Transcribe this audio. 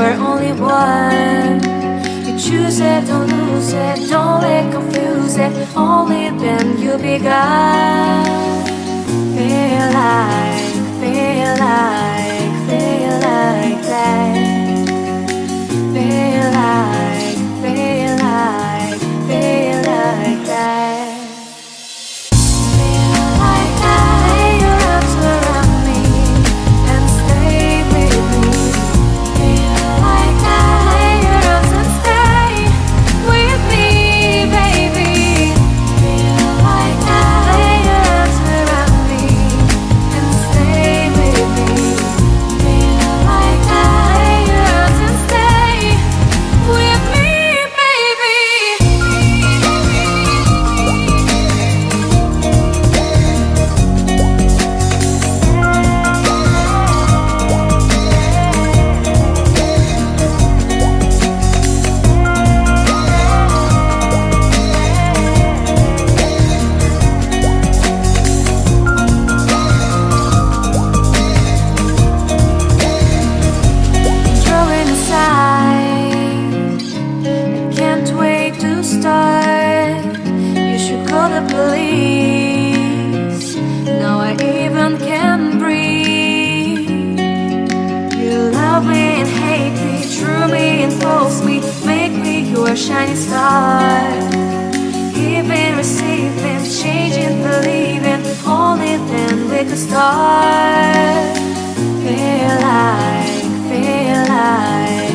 are only one. You choose it, don't lose it, don't let confuse it. Only then you begun. Feel like, feel like, feel like that. Feel like, feel like, feel like that. Police. Now I even can breathe. You love me and hate me, true me and false me, make me your shining star. Giving, receiving, changing, believing, only then we could start. Feel like, feel like